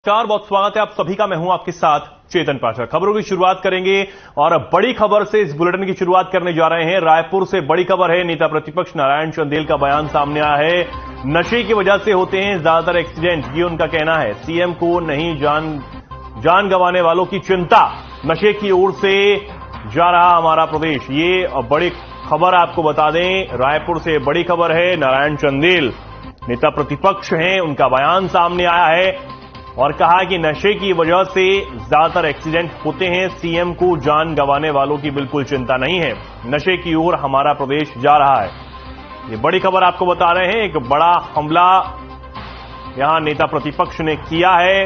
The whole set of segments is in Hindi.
नमस्कार, बहुत स्वागत है आप सभी का। मैं हूं आपके साथ चेतन पाठक। खबरों की शुरुआत करेंगे और बड़ी खबर से इस बुलेटिन की शुरुआत करने जा रहे हैं। रायपुर से बड़ी खबर है। नेता प्रतिपक्ष नारायण चंदेल का बयान सामने आया है। नशे की वजह से होते हैं ज्यादातर एक्सीडेंट, ये उनका कहना है। सीएम को नहीं जान गंवाने वालों की चिंता, नशे की ओर से जा रहा हमारा प्रदेश, ये बड़ी खबर आपको बता दें। रायपुर से बड़ी खबर है। नारायण चंदेल नेता प्रतिपक्ष हैं, उनका बयान सामने आया है और कहा कि नशे की वजह से ज्यादातर एक्सीडेंट होते हैं। सीएम को जान गंवाने वालों की बिल्कुल चिंता नहीं है। नशे की ओर हमारा प्रदेश जा रहा है, ये बड़ी खबर आपको बता रहे हैं। एक बड़ा हमला यहां नेता प्रतिपक्ष ने किया है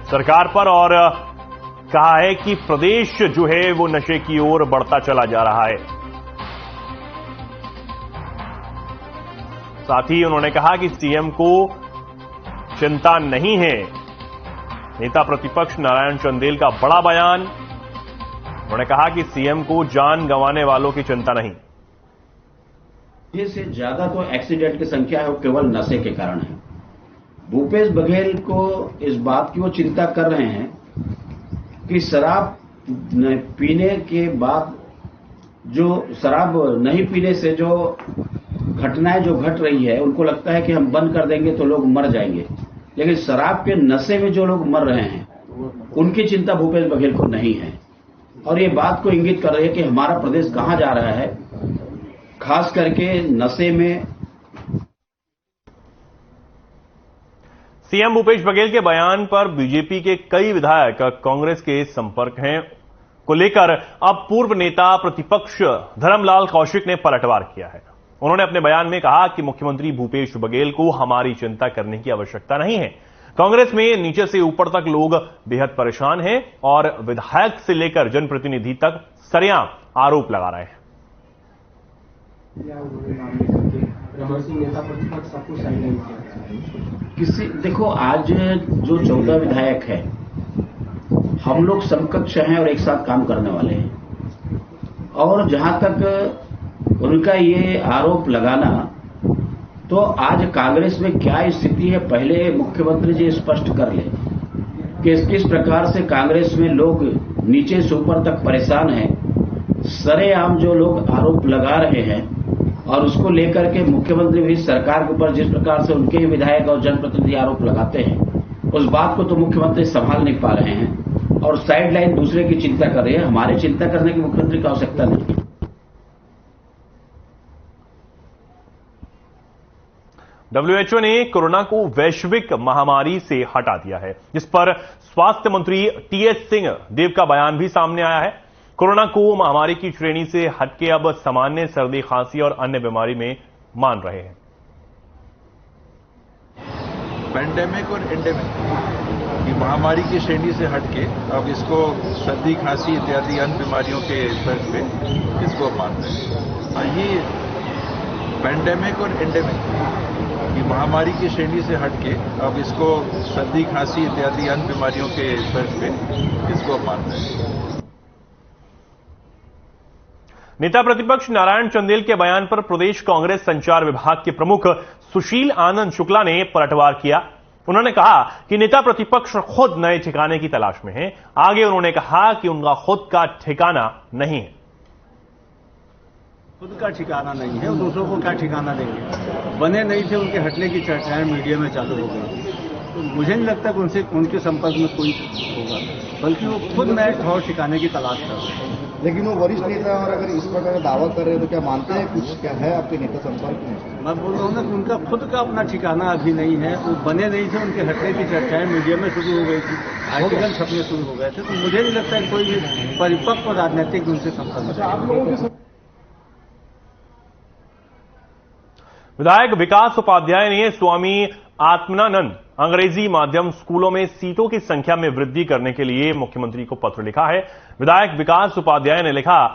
सरकार पर और कहा है कि प्रदेश जो है वो नशे की ओर बढ़ता चला जा रहा है। साथ ही उन्होंने कहा कि सीएम को चिंता नहीं है। नेता प्रतिपक्ष नारायण चंदेल का बड़ा बयान। उन्होंने कहा कि सीएम को जान गंवाने वालों की चिंता नहीं। ये से ज्यादा तो एक्सीडेंट की संख्या है वो केवल नशे के कारण है। भूपेश बघेल को इस बात की वो चिंता कर रहे हैं कि शराब पीने के बाद जो शराब नहीं पीने से जो घटनाएं जो घट रही है, उनको लगता है कि हम बंद कर देंगे तो लोग मर जाएंगे, लेकिन शराब के नशे में जो लोग मर रहे हैं उनकी चिंता भूपेश बघेल को नहीं है। और ये बात को इंगित कर रही है कि हमारा प्रदेश कहां जा रहा है, खास करके नशे में। सीएम भूपेश बघेल के बयान पर बीजेपी के कई विधायक कांग्रेस के संपर्क हैं को लेकर अब पूर्व नेता प्रतिपक्ष धर्मलाल कौशिक ने पलटवार किया है। उन्होंने अपने बयान में कहा कि मुख्यमंत्री भूपेश बघेल को हमारी चिंता करने की आवश्यकता नहीं है। कांग्रेस में नीचे से ऊपर तक लोग बेहद परेशान हैं और विधायक से लेकर जनप्रतिनिधि तक सरेआम आरोप लगा रहे हैं। देखो, आज जो 14 विधायक है, हम लोग समकक्ष हैं और एक साथ काम करने वाले हैं। और जहां तक उनका ये आरोप लगाना, तो आज कांग्रेस में क्या स्थिति है पहले मुख्यमंत्री जी स्पष्ट कर ले कि किस प्रकार से कांग्रेस में लोग नीचे से ऊपर तक परेशान हैं। सरेआम जो लोग आरोप लगा रहे हैं और उसको लेकर के मुख्यमंत्री भी सरकार के ऊपर जिस प्रकार से उनके ही विधायक और जनप्रतिनिधि आरोप लगाते हैं, उस बात को तो मुख्यमंत्री संभाल नहीं पा रहे हैं और साइड लाइन दूसरे की चिंता कर रहे हैं। हमारी चिंता करने की मुख्यमंत्री की आवश्यकता नहीं। WHO ने कोरोना को वैश्विक महामारी से हटा दिया है, जिस पर स्वास्थ्य मंत्री टीएस सिंहदेव का बयान भी सामने आया है। कोरोना को महामारी की श्रेणी से हटके अब सामान्य सर्दी खांसी और अन्य बीमारी में मान रहे हैं। पैंडेमिक और एंडेमिक की महामारी की श्रेणी से हटके अब इसको सर्दी खांसी इत्यादि अन्य बीमारियों के फर्क पे इसको मान रहे हैं। ये पैंडेमिक और एंडेमिक की महामारी की श्रेणी से हटके अब इसको सर्दी खांसी इत्यादि अन्य बीमारियों के फर्क पे इसको मान रहे हैं। नेता प्रतिपक्ष नारायण चंदेल के बयान पर प्रदेश कांग्रेस संचार विभाग के प्रमुख सुशील आनंद शुक्ला ने पलटवार किया। उन्होंने कहा कि नेता प्रतिपक्ष खुद नए ठिकाने की तलाश में हैं। आगे उन्होंने कहा कि उनका खुद का ठिकाना नहीं है। खुद का ठिकाना नहीं है, दूसरों को क्या ठिकाना देंगे। बने नहीं थे, उनके हटने की चर्चाएं मीडिया में चालू हो गई। तो मुझे नहीं लगता कि उनके संपर्क में कोई होगा, बल्कि वो खुद नए ठौर ठिकाने की तलाश कर रहे हैं। लेकिन वो वरिष्ठ नेता और अगर इस प्रकार का दावा कर रहे हैं तो क्या मानते हैं कुछ क्या है आपके नेता संपर्क में? मैं बोल रहा हूँ ना कि उनका खुद का अपना ठिकाना अभी नहीं है। वो बने नहीं थे, उनके हटने की चर्चाएं मीडिया में शुरू हो गई थी, आर्टिकल छपने शुरू हो गए थे। तो मुझे नहीं लगता कि कोई भी परिपक्व राजनीतिक उनसे संपर्क। विधायक विकास उपाध्याय ने स्वामी आत्मानंद अंग्रेजी माध्यम स्कूलों में सीटों की संख्या में वृद्धि करने के लिए मुख्यमंत्री को पत्र लिखा है। विधायक विकास उपाध्याय ने लिखा,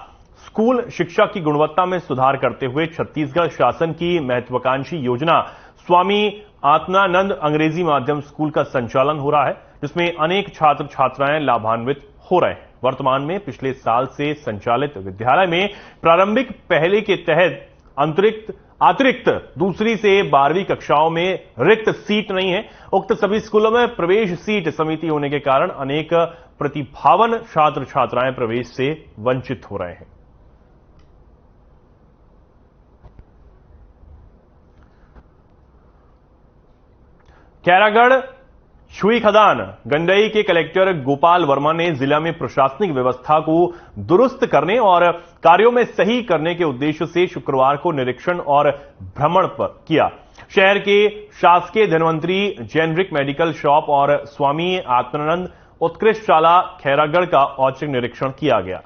स्कूल शिक्षा की गुणवत्ता में सुधार करते हुए छत्तीसगढ़ शासन की महत्वाकांक्षी योजना स्वामी आत्मानंद अंग्रेजी माध्यम स्कूल का संचालन हो रहा है, जिसमें अनेक छात्र छात्राएं लाभान्वित हो रहे हैं। वर्तमान में पिछले साल से संचालित विद्यालय में प्रारंभिक पहले के तहत अतिरिक्त अतिरिक्त दूसरी से 12वीं कक्षाओं में रिक्त सीट नहीं है। उक्त सभी स्कूलों में प्रवेश सीट समिति होने के कारण अनेक प्रतिभावान छात्र छात्राएं प्रवेश से वंचित हो रहे हैं। खैरागढ़ छुई खदान गंडई के कलेक्टर गोपाल वर्मा ने जिला में प्रशासनिक व्यवस्था को दुरुस्त करने और कार्यों में सही करने के उद्देश्य से शुक्रवार को निरीक्षण और भ्रमण किया। शहर के शासकीय धन्वंतरी जेनरिक मेडिकल शॉप और स्वामी आत्मानंद उत्कृष्ट शाला खैरागढ़ का औचक निरीक्षण किया गया।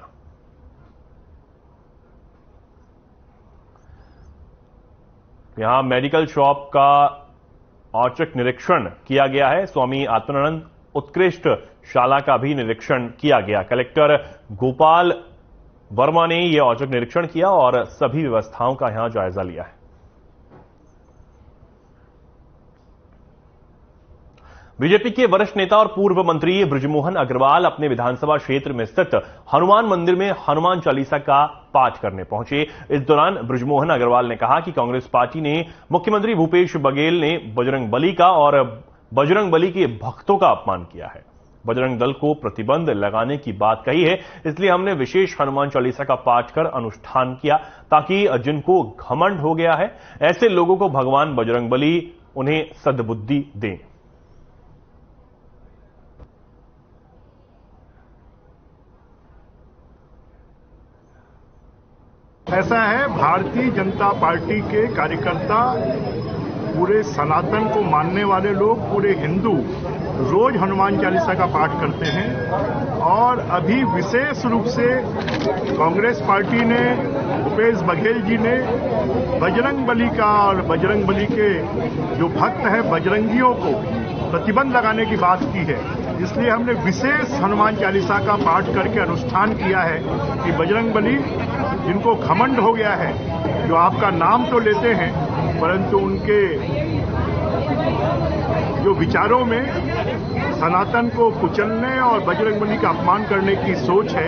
यहां मेडिकल शॉप का औचक निरीक्षण किया गया है। स्वामी आत्मानंद उत्कृष्ट शाला का भी निरीक्षण किया गया। कलेक्टर गोपाल वर्मा ने यह औचक निरीक्षण किया और सभी व्यवस्थाओं का यहां जायजा लिया है। बीजेपी के वरिष्ठ नेता और पूर्व मंत्री बृजमोहन अग्रवाल अपने विधानसभा क्षेत्र में स्थित हनुमान मंदिर में हनुमान चालीसा का पाठ करने पहुंचे। इस दौरान बृजमोहन अग्रवाल ने कहा कि कांग्रेस पार्टी ने मुख्यमंत्री भूपेश बघेल ने बजरंग बली का और बजरंग बली के भक्तों का अपमान किया है। बजरंग दल को प्रतिबंध लगाने की बात कही है, इसलिए हमने विशेष हनुमान चालीसा का पाठ कर अनुष्ठान किया ताकि जिनको घमंड हो गया है ऐसे लोगों को भगवान बजरंग बली उन्हें सद्बुद्धि दें। ऐसा है, भारतीय जनता पार्टी के कार्यकर्ता, पूरे सनातन को मानने वाले लोग, पूरे हिंदू रोज हनुमान चालीसा का पाठ करते हैं और अभी विशेष रूप से कांग्रेस पार्टी ने, भूपेश बघेल जी ने बजरंग बली का और बजरंग बली के जो भक्त हैं बजरंगियों को प्रतिबंध लगाने की बात की है। इसलिए हमने विशेष हनुमान चालीसा का पाठ करके अनुष्ठान किया है कि बजरंग बली जिनको घमंड हो गया है, जो आपका नाम तो लेते हैं परंतु उनके जो विचारों में सनातन को कुचलने और बजरंगबली का अपमान करने की सोच है,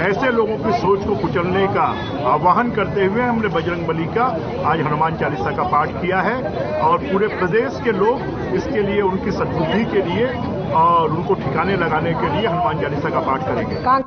ऐसे लोगों की सोच को कुचलने का आह्वान करते हुए हमने बजरंगबली का आज हनुमान चालीसा का पाठ किया है और पूरे प्रदेश के लोग इसके लिए, उनकी सद्बुद्धि के लिए और उनको ठिकाने लगाने के लिए हनुमान चालीसा का पाठ करेंगे।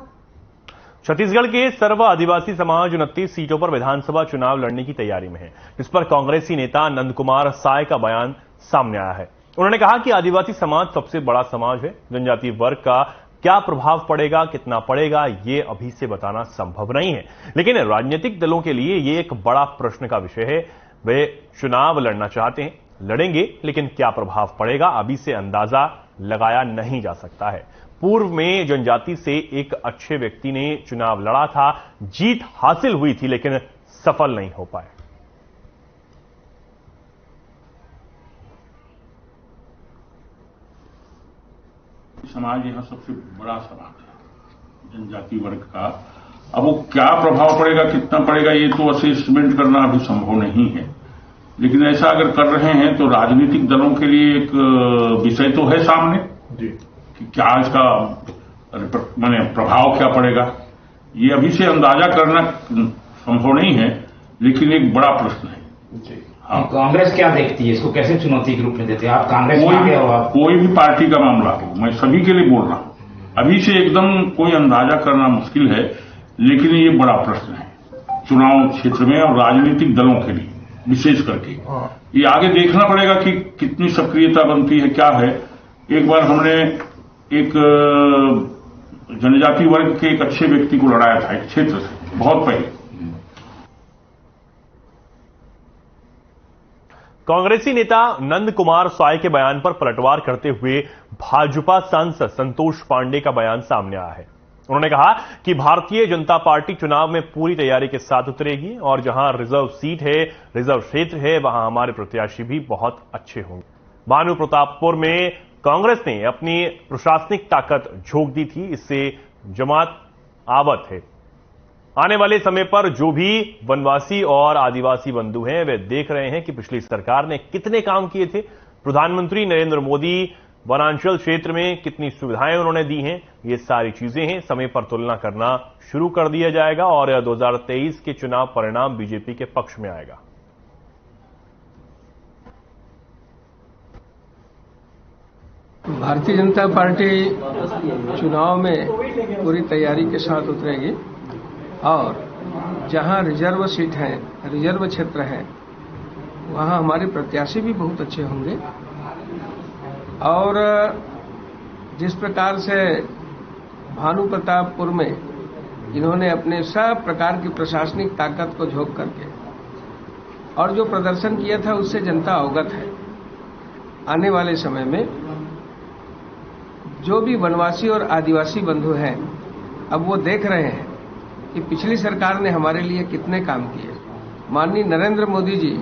छत्तीसगढ़ के सर्व आदिवासी समाज 29 सीटों पर विधानसभा चुनाव लड़ने की तैयारी में है। इस पर कांग्रेसी नेता नंद कुमार साय का बयान सामने आया है। उन्होंने कहा कि आदिवासी समाज सबसे बड़ा समाज है। जनजातीय वर्ग का क्या प्रभाव पड़ेगा, कितना पड़ेगा, ये अभी से बताना संभव नहीं है, लेकिन राजनीतिक दलों के लिए ये एक बड़ा प्रश्न का विषय है। वे चुनाव लड़ना चाहते हैं, लड़ेंगे, लेकिन क्या प्रभाव पड़ेगा अभी से अंदाजा लगाया नहीं जा सकता है। पूर्व में जनजाति से एक अच्छे व्यक्ति ने चुनाव लड़ा था, जीत हासिल हुई थी, लेकिन सफल नहीं हो पाए। समाज यहां सबसे बड़ा समाज है जनजाति वर्ग का। अब वो क्या प्रभाव पड़ेगा, कितना पड़ेगा, ये तो असेसमेंट करना अभी संभव नहीं है, लेकिन ऐसा अगर कर रहे हैं तो राजनीतिक दलों के लिए एक विषय तो है सामने जी, कि क्या इसका माने प्रभाव क्या पड़ेगा। ये अभी से अंदाजा करना संभव नहीं है, लेकिन एक बड़ा प्रश्न है जी। हाँ, कांग्रेस क्या देखती है इसको, कैसे चुनौती के रूप में देते हैं आप? कांग्रेस कोई भी पार्टी का मामला हो, मैं सभी के लिए बोल रहा हूं, अभी से एकदम कोई अंदाजा करना मुश्किल है, लेकिन ये बड़ा प्रश्न है चुनाव क्षेत्र में और राजनीतिक दलों के लिए विशेष करके। ये आगे देखना पड़ेगा कि कितनी सक्रियता बनती है, क्या है। एक बार हमने एक जनजाति वर्ग के एक अच्छे व्यक्ति को लड़ाया था एक क्षेत्र से, बहुत पहले। कांग्रेसी नेता नंद कुमार साय के बयान पर पलटवार करते हुए भाजपा सांसद संतोष पांडे का बयान सामने आया है। उन्होंने कहा कि भारतीय जनता पार्टी चुनाव में पूरी तैयारी के साथ उतरेगी और जहां रिजर्व सीट है, रिजर्व क्षेत्र है, वहां हमारे प्रत्याशी भी बहुत अच्छे होंगे। भानु प्रतापपुर में कांग्रेस ने अपनी प्रशासनिक ताकत झोंक दी थी, इससे जमात आवत है। आने वाले समय पर जो भी वनवासी और आदिवासी बंधु हैं, वे देख रहे हैं कि पिछली सरकार ने कितने काम किए थे। प्रधानमंत्री नरेंद्र मोदी वनांचल क्षेत्र में कितनी सुविधाएं उन्होंने दी हैं, ये सारी चीजें हैं। समय पर तुलना करना शुरू कर दिया जाएगा और 2023 के चुनाव परिणाम बीजेपी के पक्ष में आएगा। भारतीय जनता पार्टी चुनाव में पूरी तैयारी के साथ उतरेगी और जहां रिजर्व सीट है, रिजर्व क्षेत्र है, वहां हमारे प्रत्याशी भी बहुत अच्छे होंगे और जिस प्रकार से भानु प्रतापपुर में इन्होंने अपने सब प्रकार की प्रशासनिक ताकत को झोंक करके और जो प्रदर्शन किया था उससे जनता अवगत है। आने वाले समय में जो भी वनवासी और आदिवासी बंधु हैं, अब वो देख रहे हैं कि पिछली सरकार ने हमारे लिए कितने काम किए। माननीय नरेंद्र मोदी जी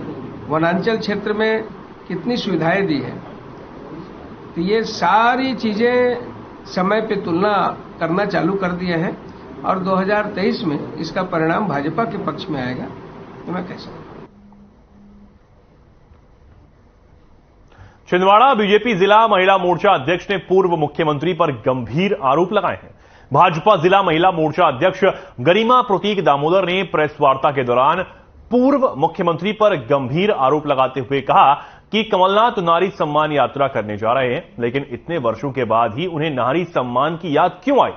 वनांचल क्षेत्र में कितनी सुविधाएं दी हैं। तो ये सारी चीजें समय पे तुलना करना चालू कर दिए हैं और 2023 में इसका परिणाम भाजपा के पक्ष में आएगा, तो मैं कह सकता हूं। छिंदवाड़ा बीजेपी जिला महिला मोर्चा अध्यक्ष ने पूर्व मुख्यमंत्री पर गंभीर आरोप लगाए हैं। भाजपा जिला महिला मोर्चा अध्यक्ष गरिमा प्रतीक दामोदर ने प्रेस वार्ता के दौरान पूर्व मुख्यमंत्री पर गंभीर आरोप लगाते हुए कहा कि कमलनाथ नारी सम्मान यात्रा करने जा रहे हैं, लेकिन इतने वर्षों के बाद ही उन्हें नारी सम्मान की याद क्यों आई?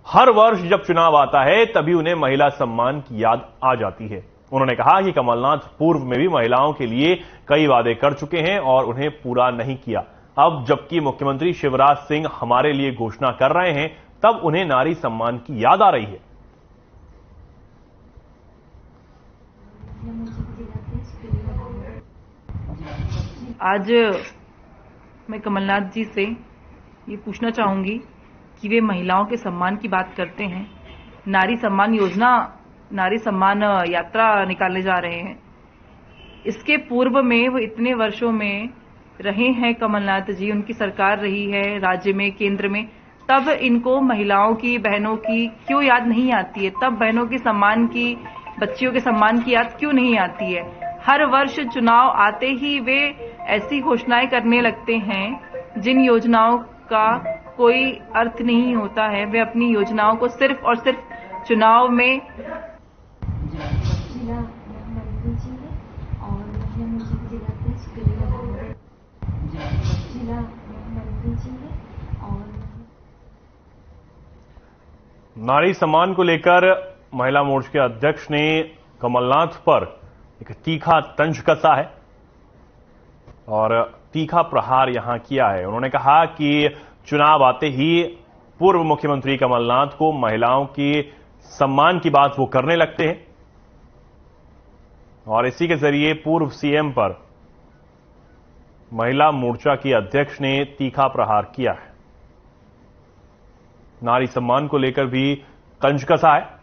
हर वर्ष जब चुनाव आता है तभी उन्हें महिला सम्मान की याद आ जाती है। उन्होंने कहा कि कमलनाथ पूर्व में भी महिलाओं के लिए कई वादे कर चुके हैं और उन्हें पूरा नहीं किया। अब जबकि मुख्यमंत्री शिवराज सिंह हमारे लिए घोषणा कर रहे हैं, तब उन्हें नारी सम्मान की याद आ रही है। आज मैं कमलनाथ जी से ये पूछना चाहूंगी कि वे महिलाओं के सम्मान की बात करते हैं, नारी सम्मान योजना, नारी सम्मान यात्रा निकालने जा रहे हैं। इसके पूर्व में वो इतने वर्षों में रहे हैं कमलनाथ जी, उनकी सरकार रही है राज्य में, केंद्र में, तब इनको महिलाओं की, बहनों की क्यों याद नहीं आती है? तब बहनों के सम्मान की, बच्चियों के सम्मान की याद क्यों नहीं आती है? हर वर्ष चुनाव आते ही वे ऐसी घोषणाएं करने लगते हैं जिन योजनाओं का कोई अर्थ नहीं होता है। वे अपनी योजनाओं को सिर्फ और सिर्फ चुनाव में नारी सम्मान को लेकर महिला मोर्चा के अध्यक्ष ने कमलनाथ पर एक तीखा तंज कसा है और तीखा प्रहार यहां किया है। उन्होंने कहा कि चुनाव आते ही पूर्व मुख्यमंत्री कमलनाथ को महिलाओं की सम्मान की बात वो करने लगते हैं और इसी के जरिए पूर्व सीएम पर महिला मोर्चा की अध्यक्ष ने तीखा प्रहार किया है। नारी सम्मान को लेकर भी तंज कसा है।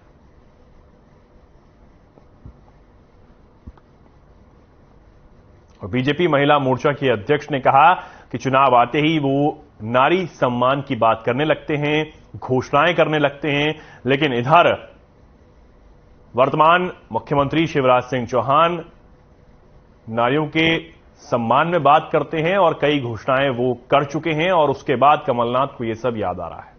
और बीजेपी महिला मोर्चा की अध्यक्ष ने कहा कि चुनाव आते ही वो नारी सम्मान की बात करने लगते हैं, घोषणाएं करने लगते हैं, लेकिन इधर वर्तमान मुख्यमंत्री शिवराज सिंह चौहान नारियों के सम्मान में बात करते हैं और कई घोषणाएं वो कर चुके हैं और उसके बाद कमलनाथ को ये सब याद आ रहा है।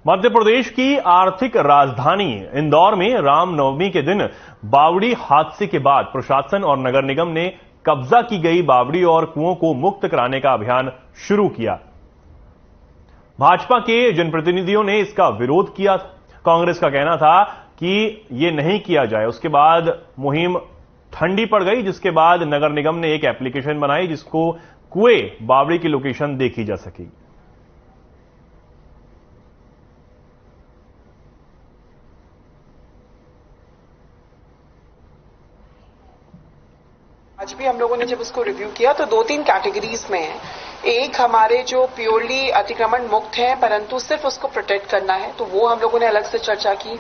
मध्य प्रदेश की आर्थिक राजधानी इंदौर में रामनवमी के दिन बावड़ी हादसे के बाद प्रशासन और नगर निगम ने कब्जा की गई बावड़ी और कुओं को मुक्त कराने का अभियान शुरू किया। भाजपा के जनप्रतिनिधियों ने इसका विरोध किया। कांग्रेस का कहना था कि यह नहीं किया जाए। उसके बाद मुहिम ठंडी पड़ गई, जिसके बाद नगर निगम ने एक एप्लीकेशन बनाई जिसको कुएं बावड़ी की लोकेशन देखी जा सकेगी। आज भी हम लोगों ने जब उसको रिव्यू किया तो 2-3 कैटेगरीज में है। एक हमारे जो प्योरली अतिक्रमण मुक्त है परंतु सिर्फ उसको प्रोटेक्ट करना है, तो वो हम लोगों ने अलग से चर्चा की।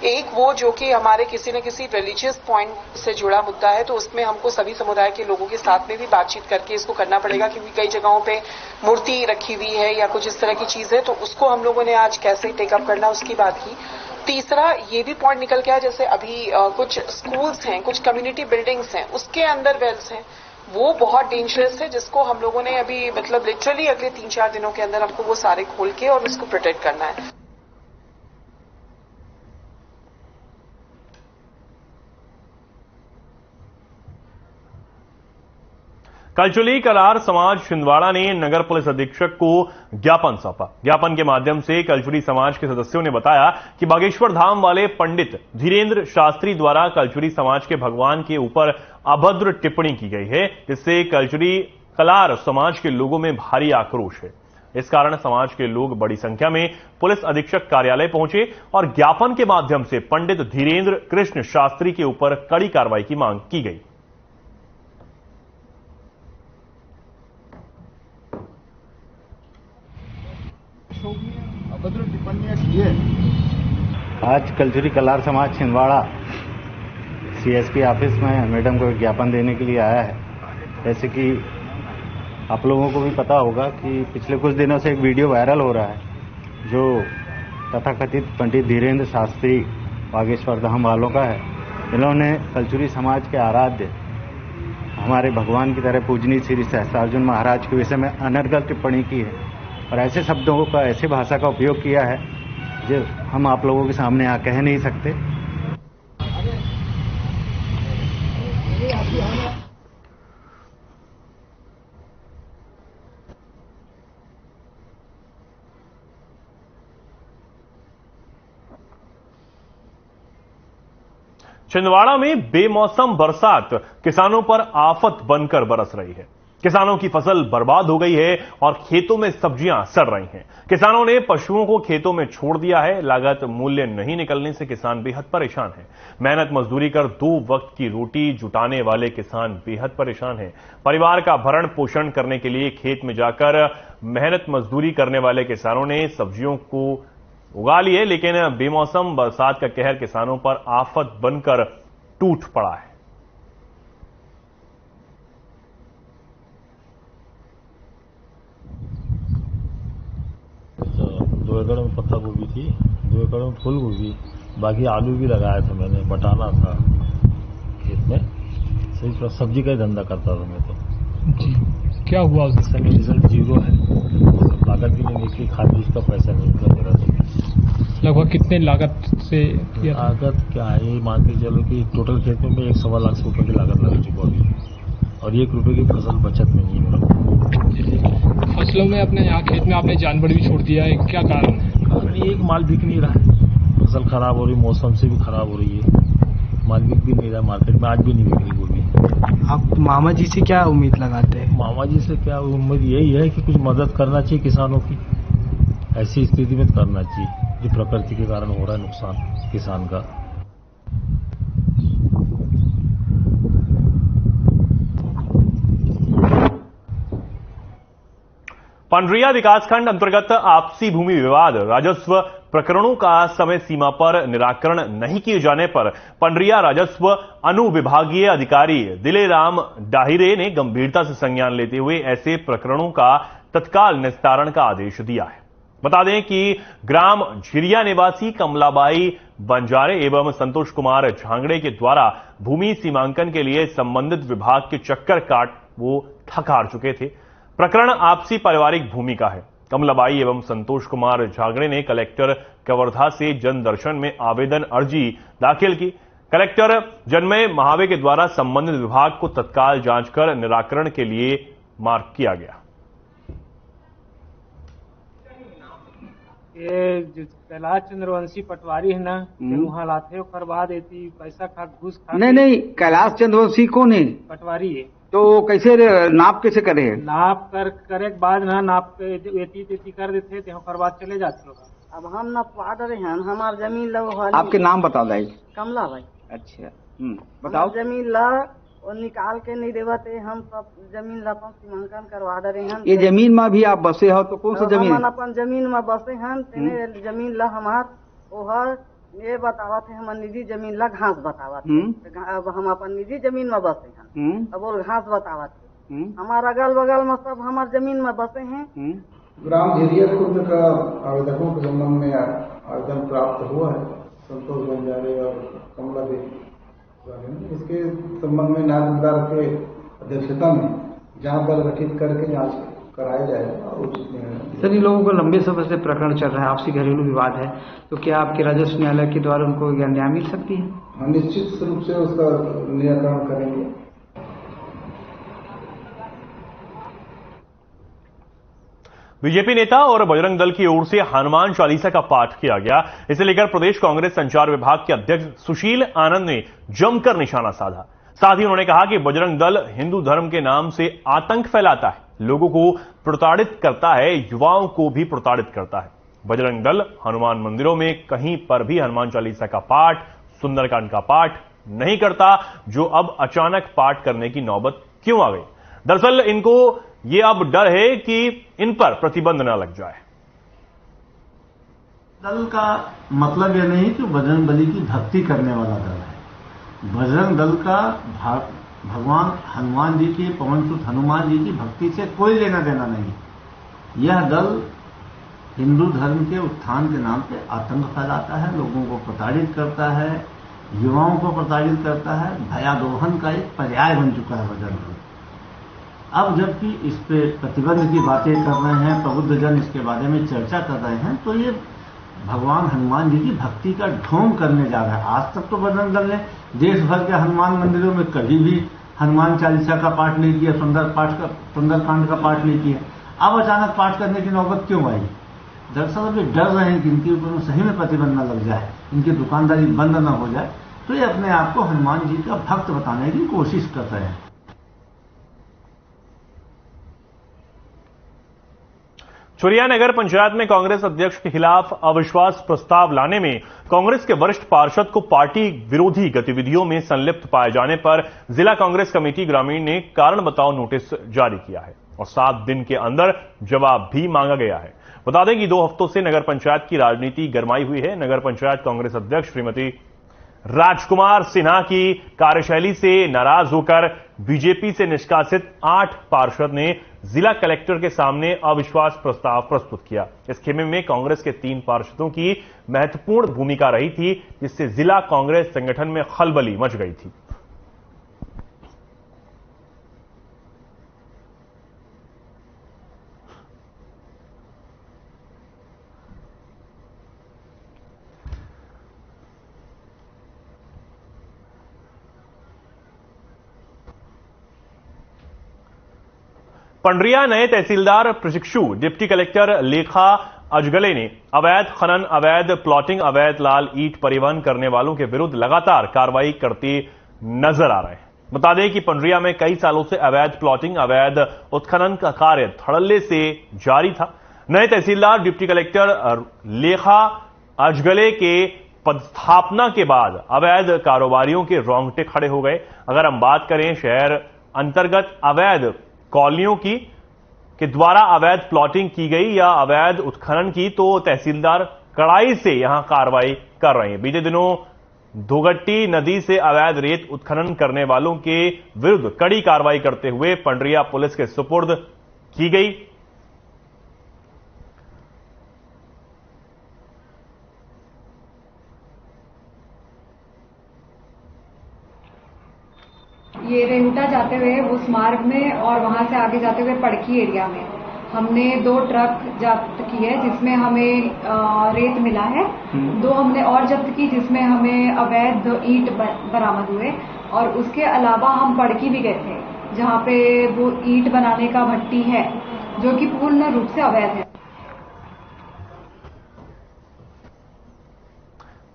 एक वो जो कि हमारे किसी न किसी रिलीजियस पॉइंट से जुड़ा मुद्दा है, तो उसमें हमको सभी समुदाय के लोगों के साथ में भी बातचीत करके इसको करना पड़ेगा, क्योंकि कई जगहों पे मूर्ति रखी हुई है या कुछ इस तरह की चीज है, तो उसको हम लोगों ने आज कैसे टेकअप करना उसकी बात की। तीसरा ये भी पॉइंट निकल के आया, जैसे अभी कुछ स्कूल्स हैं, कुछ कम्युनिटी बिल्डिंग्स हैं, उसके अंदर वेल्स हैं, वो बहुत डेंजरस है, जिसको हम लोगों ने अभी मतलब लिटरली अगले 3-4 दिनों के अंदर हमको वो सारे खोल के और उसको प्रोटेक्ट करना है। कलचुली कलार समाज छिंदवाड़ा ने नगर पुलिस अधीक्षक को ज्ञापन सौंपा। ज्ञापन के माध्यम से कलचुली समाज के सदस्यों ने बताया कि बागेश्वर धाम वाले पंडित धीरेन्द्र शास्त्री द्वारा कलचुली समाज के भगवान के ऊपर अभद्र टिप्पणी की गई है, जिससे कलचुली कलार समाज के लोगों में भारी आक्रोश है। इस कारण समाज के लोग बड़ी संख्या में पुलिस अधीक्षक कार्यालय पहुंचे और ज्ञापन के माध्यम से पंडित धीरेन्द्र कृष्ण शास्त्री के ऊपर कड़ी कार्रवाई की मांग की गई। अभद्र टिप्पणियां की है। आज कलचुली कलार समाज छिंदवाड़ा सीएसपी ऑफिस में मैडम को ज्ञापन देने के लिए आया है। जैसे कि आप लोगों को भी पता होगा कि पिछले कुछ दिनों से एक वीडियो वायरल हो रहा है, जो तथाकथित पंडित धीरेन्द्र शास्त्री बागेश्वर धाम वालों का है। इन्होंने कलचुली समाज के आराध्य हमारे भगवान की तरह पूजनीय श्री सहस्त्रार्जुन महाराज के विषय में अनर्गल टिप्पणी की है और ऐसे शब्दों का, ऐसे भाषा का उपयोग किया है जो हम आप लोगों के सामने यहाँ कह नहीं सकते। छिंदवाड़ा में बेमौसम बरसात किसानों पर आफत बनकर बरस रही है। किसानों की फसल बर्बाद हो गई है और खेतों में सब्जियां सड़ रही हैं। किसानों ने पशुओं को खेतों में छोड़ दिया है। लागत मूल्य नहीं निकलने से किसान बेहद परेशान हैं। मेहनत मजदूरी कर 2 वक्त की रोटी जुटाने वाले किसान बेहद परेशान हैं। परिवार का भरण पोषण करने के लिए खेत में जाकर मेहनत मजदूरी करने वाले किसानों ने सब्जियों को उगा लिए, लेकिन बेमौसम बरसात का कहर किसानों पर आफत बनकर टूट पड़ा है। तो 2 एकड़ में पत्ता गोभी थी, 2 एकड़ में फूल गोभी, बाकी आलू भी लगाया था मैंने, बटाना था खेत में। सही सब्जी का ही धंधा करता था मैं तो। जी, क्या हुआ उस समय? रिजल्ट 0 है। लागत भी नहीं निकली, खाद बीज का पैसा नहीं निकला मेरा तो। लगभग कितने लागत से किया? लागत क्या है, ये मान के चलो कि टोटल खेत में 1.25 लाख रुपए की लागत लग चुकी है और 1 रुपए की फसल बचत नहीं है मेरा। फसलों में अपने यहाँ खेत में आपने जानवर भी छोड़ दिया है, क्या कारण है? कारण ये माल बिक नहीं रहा है, फसल खराब हो रही, मौसम से भी खराब हो रही है, माल बिक भी नहीं रहा मार्केट में, आज भी नहीं बिक रही गोभी। आप मामा जी से क्या उम्मीद लगाते हैं? मामा जी से क्या उम्मीद, यही है कि कुछ मदद करना चाहिए किसानों की। ऐसी स्थिति में करना चाहिए जो प्रकृति के कारण हो रहा है नुकसान किसान का। पंडरिया विकासखंड अंतर्गत आपसी भूमि विवाद राजस्व प्रकरणों का समय सीमा पर निराकरण नहीं किए जाने पर पंडरिया राजस्व अनुविभागीय अधिकारी दिलेराम डाहिरे ने गंभीरता से संज्ञान लेते हुए ऐसे प्रकरणों का तत्काल निस्तारण का आदेश दिया है। बता दें कि ग्राम झिरिया निवासी कमलाबाई बंजारे एवं संतोष कुमार झांगड़े के द्वारा भूमि सीमांकन के लिए संबंधित विभाग के चक्कर काट वो थक हार चुके थे। प्रकरण आपसी पारिवारिक भूमि का है। कमलाबाई एवं संतोष कुमार झांगड़े ने कलेक्टर कवर्धा से जन दर्शन में आवेदन अर्जी दाखिल की। कलेक्टर जन्मय महावे के द्वारा संबंधित विभाग को तत्काल जांच कर निराकरण के लिए मार्ग किया गया। ये जो कैलाश चंद्रवंशी पटवारी है ना, वहाँ लाते हो करवा देती, पैसा खा घूस खा। नहीं, कैलाश चंद्रवंशी कौन है? पटवारी है। तो कैसे नाप कैसे करे? नाप करे के बाद ना नाप एती कर देते थे, करवा चले जाते लोग। अब हम नपवा रहे हैं, हमार जमीन लो। आपके नाम बता दाई। कमला भाई। अच्छा, बताओ। जमीन ला और निकाल के नहीं देवते, हम सब जमीन ला अपन सीमांकन करवा रहे हैं। ये जमीन में भी आप बसे हो तो कौन सा जमीन? हम अपन जमीन में बसे हैं, तेने जमीन ला हमार ओहर ये बतावत है, हमार निजी जमीन ला घास बतावत है। अब हम अपन निजी जमीन में बसे हैं, अब और घास बतावत है। हमार अगल बगल में सब हमार जमीन में बसे हैं। ग्राम झिरिया खुर्द का आवेदकों के संबंध में आवेदन प्राप्त हुआ है। संतोष बंजारे और कमला देवी, इसके संबंध में न्यायाधिकार के अध्यक्षता में जांच दल गठित करके जांच कराया जाएगा और उचित निर्णय। सर, इन लोगों को लंबे समय से प्रकरण चल रहा है, आपसी घरेलू विवाद है, तो क्या आपके राजस्व न्यायालय के द्वारा उनको न्याय मिल सकती है? हाँ, निश्चित रूप से उसका निराकरण करेंगे। बीजेपी नेता और बजरंग दल की ओर से हनुमान चालीसा का पाठ किया गया। इसे लेकर प्रदेश कांग्रेस संचार विभाग के अध्यक्ष सुशील आनंद ने जमकर निशाना साधा। साथ ही उन्होंने कहा कि बजरंग दल हिंदू धर्म के नाम से आतंक फैलाता है, लोगों को प्रताड़ित करता है, युवाओं को भी प्रताड़ित करता है। बजरंग दल हनुमान मंदिरों में कहीं पर भी हनुमान चालीसा का पाठ, सुंदरकांड का पाठ नहीं करता, जो अब अचानक पाठ करने की नौबत क्यों आ गई। दरअसल इनको ये अब डर है कि इन पर प्रतिबंध न लग जाए। दल का मतलब यह नहीं कि बजरंग बली की भक्ति करने वाला दल है। बजरंग दल का भगवान हनुमान जी की, पवन सुत हनुमान जी की भक्ति से कोई लेना देना नहीं। यह दल हिंदू धर्म के उत्थान के नाम पे आतंक फैलाता है, लोगों को प्रताड़ित करता है, युवाओं को प्रताड़ित करता है, भयादोहन का एक पर्याय बन चुका है बजरंग दल। अब जबकि इस पे प्रतिबंध की बातें कर रहे हैं, प्रबुद्धजन इसके बारे में चर्चा कर रहे हैं, तो ये भगवान हनुमान जी की भक्ति का ढोंग करने जा रहा है। आज तक तो बजरंग दल ने देश भर के हनुमान मंदिरों में कभी भी हनुमान चालीसा का पाठ नहीं किया, सुंदरकांड का पाठ नहीं किया। अब अचानक पाठ करने की नौबत क्यों आई? दरअसल अब ये डर रहे हैं कि इनके ऊपर सही में प्रतिबंध न लग जाए, इनकी दुकानदारी बंद न हो जाए, तो ये अपने आप को हनुमान जी का भक्त बताने की कोशिश कर रहे हैं। चुरिया नगर पंचायत में कांग्रेस अध्यक्ष के खिलाफ अविश्वास प्रस्ताव लाने में कांग्रेस के वरिष्ठ पार्षद को पार्टी विरोधी गतिविधियों में संलिप्त पाए जाने पर जिला कांग्रेस कमेटी ग्रामीण ने कारण बताओ नोटिस जारी किया है और 7 दिन के अंदर जवाब भी मांगा गया है। बता दें कि 2 हफ्तों से नगर पंचायत की राजनीति गरमाई हुई है। नगर पंचायत कांग्रेस अध्यक्ष श्रीमती राजकुमार सिन्हा की कार्यशैली से नाराज होकर बीजेपी से निष्कासित 8 पार्षद ने जिला कलेक्टर के सामने अविश्वास प्रस्ताव प्रस्तुत किया। इस खेमे में कांग्रेस के 3 पार्षदों की महत्वपूर्ण भूमिका रही थी, जिससे जिला कांग्रेस संगठन में खलबली मच गई थी। पंडरिया नए तहसीलदार प्रशिक्षु डिप्टी कलेक्टर लेखा अजगले ने अवैध खनन, अवैध प्लॉटिंग, अवैध लाल ईंट परिवहन करने वालों के विरुद्ध लगातार कार्रवाई करते नजर आ रहे हैं। बता दें कि पंडरिया में कई सालों से अवैध प्लॉटिंग, अवैध उत्खनन का कार्य धड़ल्ले से जारी था। नए तहसीलदार डिप्टी कलेक्टर लेखा अजगले के पदस्थापना के बाद अवैध कारोबारियों के रोंगटे खड़े हो गए। अगर हम बात करें शहर अंतर्गत अवैध कॉलोनियों की के द्वारा अवैध प्लॉटिंग की गई या अवैध उत्खनन की, तो तहसीलदार कड़ाई से यहां कार्रवाई कर रहे हैं। बीते दिनों धोगट्टी नदी से अवैध रेत उत्खनन करने वालों के विरुद्ध कड़ी कार्रवाई करते हुए पंडरिया पुलिस के सुपुर्द की गई। ये रेहुटा जाते हुए उस मार्ग में और वहां से आगे जाते हुए पड़की एरिया में हमने 2 ट्रक जब्त किए, जिसमें हमें रेत मिला है। 2 हमने और जब्त की, जिसमें हमें अवैध ईंट बरामद हुए। और उसके अलावा हम पड़की भी गए थे, जहां पे वो ईंट बनाने का भट्टी है, जो कि पूर्ण रूप से अवैध है।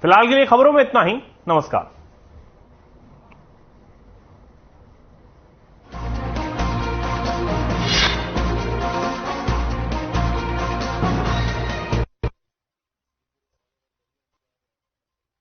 फिलहाल के लिए खबरों में इतना ही। नमस्कार।